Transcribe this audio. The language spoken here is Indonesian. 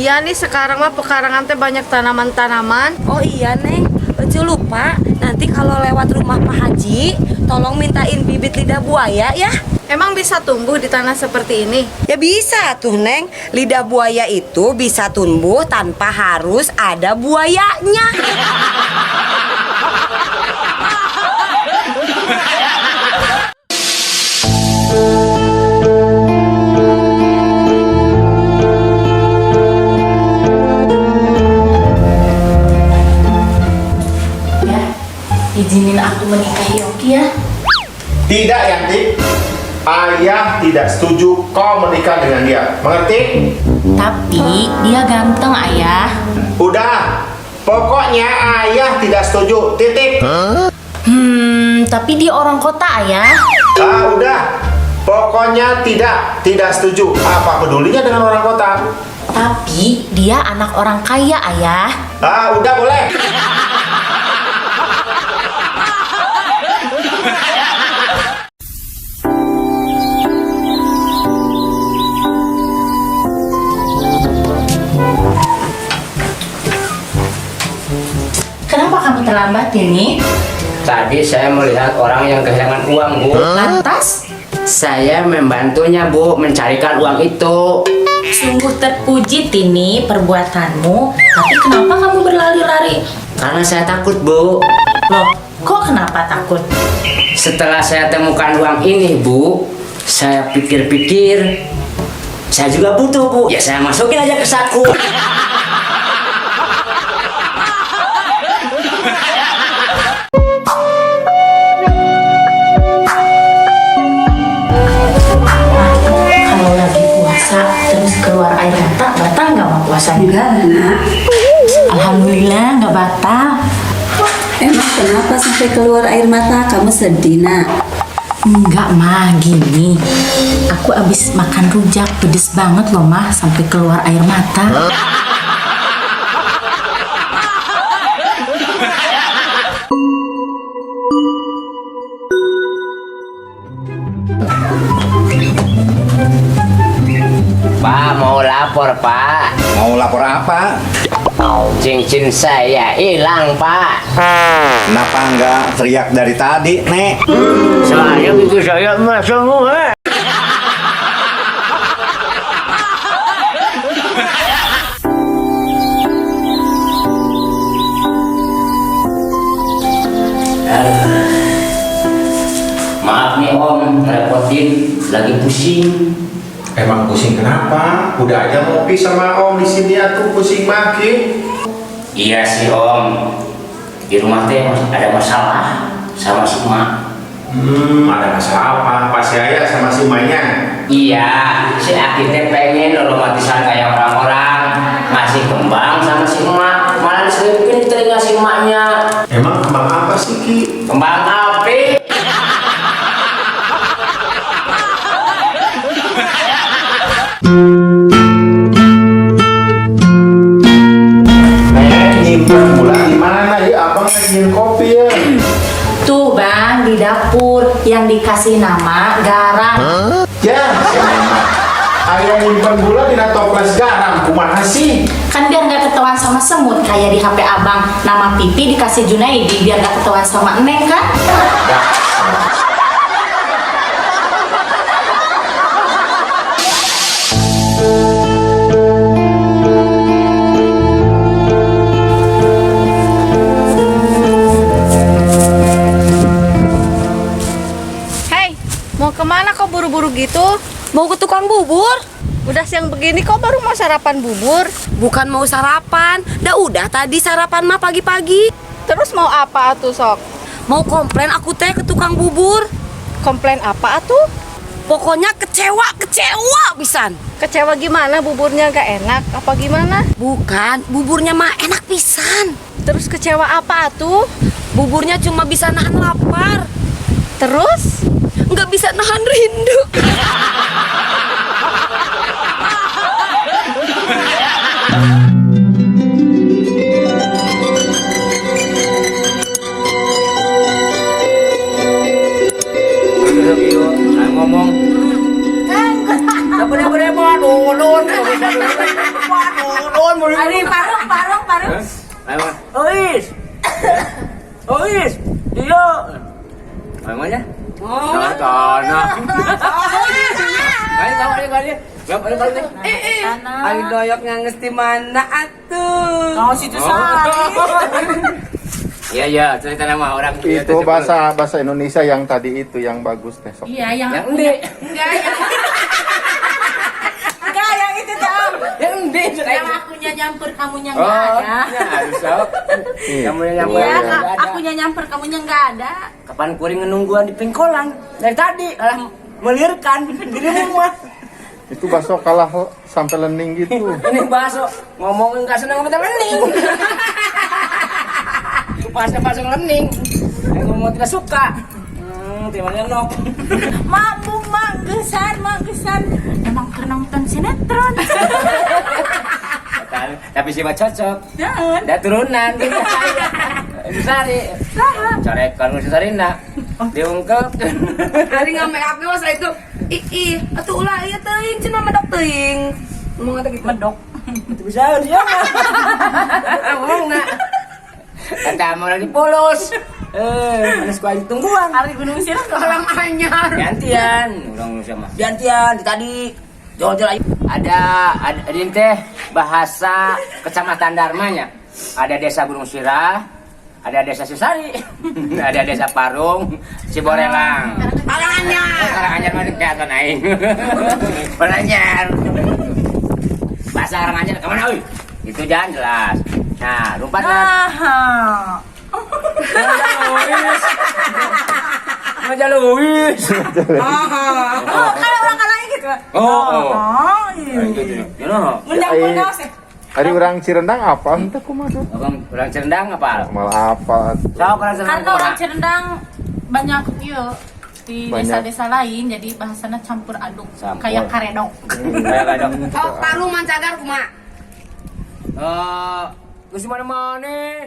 Iya nih, sekarang mah pekarangan teh banyak tanaman-tanaman. Oh iya Neng, Ece lupa. Nanti kalau lewat rumah Pak Haji, tolong mintain bibit lidah buaya ya. Emang bisa tumbuh di tanah seperti ini? Ya bisa tuh Neng. Lidah buaya itu bisa tumbuh tanpa harus ada buayanya. Izinin aku menikahi Yogi ya. Tidak, Yanti. Ayah tidak setuju kau menikah dengan dia. Mengerti? Tapi dia ganteng ayah. Udah. Pokoknya ayah tidak setuju. Titik. Tapi dia orang kota ayah. Udah. Pokoknya tidak setuju. Apa pedulinya dengan orang kota? Tapi dia anak orang kaya ayah. Udah boleh. Kenapa kamu terlambat ini? Tadi saya melihat orang yang kehilangan uang, Bu. Lantas? Saya membantunya, Bu, mencarikan uang itu. Sungguh terpuji Tini perbuatanmu. Tapi kenapa kamu berlari-lari? Karena saya takut, Bu. Loh, kok kenapa takut? Setelah saya temukan uang ini, Bu, saya pikir-pikir, saya juga butuh, Bu. Ya saya masukin aja ke saku. Kalau lagi puasa terus keluar air mata, batal nggak mau puasanya? Enggak, Nak. Alhamdulillah nggak batal. Emang kenapa sampai keluar air mata? Kamu sedih, Nak? Enggak mah, gini. Aku abis makan rujak pedes banget loh mah sampai keluar air mata. Pak, mau lapor, Pak. Mau lapor apa? Cincin saya hilang, Pak. Kenapa nggak teriak dari tadi, Nek? Saya itu saya emas semua. Maaf nih Om, ngerepotin, lagi pusing. Emang pusing kenapa? Udah aja ngopi sama Om di sini aku pusing makin. Iya sih Om, di rumah teh ada masalah sama si Mak. Ada masalah apa? Pas si Ayah sama si Manya. Iya, si Aki teh pengen romantisan kayak orang-orang, ngasih kembang sama si Mak, malah diselipin di telinga si Maknya. Emang kembang apa sih, Ki? Kembang api. Nyimpen bulan di mana ya? Abang lagi minum kopi ya. Tuh bang, di dapur yang dikasih nama garam. Ya, ayah nyimpen gula di toples garam. Kumaha sih? Kan biar nggak ketahuan sama semut kayak di HP abang. Nama Pipi dikasih Junaidi biar nggak ketahuan sama Neng kan? Hei, mau kemana kok buru-buru gitu? Mau ke tukang bubur? Udah siang begini kok baru mau sarapan bubur? Bukan mau sarapan. Udah tadi sarapan mah pagi-pagi. Terus mau apa atuh sok? Mau komplain aku teh ke tukang bubur. Komplain apa atuh? Pokoknya kecewa pisan. Kecewa gimana, buburnya gak enak apa gimana? Bukan, buburnya mah enak pisan. Terus kecewa apa atuh? Buburnya cuma bisa nahan lapar. Terus? Nggak bisa nahan rindu. Ngomong. Apa boleh dulu. Ari parung. Ois. Ois. Iya. Namanya? Oh. Tanah. Kali. Ari doyok nganges di mana atuh? Oh, situ Sari. Iya, cerita nama orang Itu bahasa Indonesia yang tadi itu yang bagus teh. Sok. Iya, yang enggak. Enggak, yang itu dong. Yang enggak. Yang akunya nyampur, kamunya enggak ada. Ya, harus sok. Kamu yang nyamper. Iya, enggak ada. akunya nyampur, kamunya enggak ada. Kapan kuring nungguan di pengkolan dari tadi alah melirkan di rumah. Itu bakso kalah sampai lening gitu. Ini bakso ngomongin gak seneng sama lening. Pas lening. Ngomong tidak suka. Terima nok. Mampu manggesan. Emang pernah nonton sinetron. Tapi sih mah cocok. Jangan. Ada turunan gitu. Sari. Corek kalau Sarina. Diungkep. Ari ngame up geus itu. Ih, atuh ulah ieu teuing cenah medok teuing. Ngomong eta gitu. Medok. Itu bisa dia mah. Ngomong nak. Kata mau lagi polos. Manis kuah tungguan. Ari Gunung Sirah ke Halang Anyar. Gantian, orang sama. Gantian di tadi. Jol-jol ayo. Ada ini teh bahasa Kecamatan Darmanya. Ada desa Gunung Sirah, ada desa Sisari, ada desa Parung, Ciborelang. Karanganyar mah kelihatan aing. Karanganyar. Bahasa Karanganyar kemana euy? Itu jangan jelas. Nah, rumpatnya. Aja Luis. Kalau orang kalanya gitu. Ari orang Cirendang apa? Entah kumaha. Orang Cerendang apa? Malah apa? Tahu orang Cerendang. Karena orang Cirendang banyak yuk di Banyak. desa-desa lain, jadi bahasanya campur aduk, Campur. kayak karedok. Kayak kadang. Oh, palu mancagar kumaha? Terus mana-mana?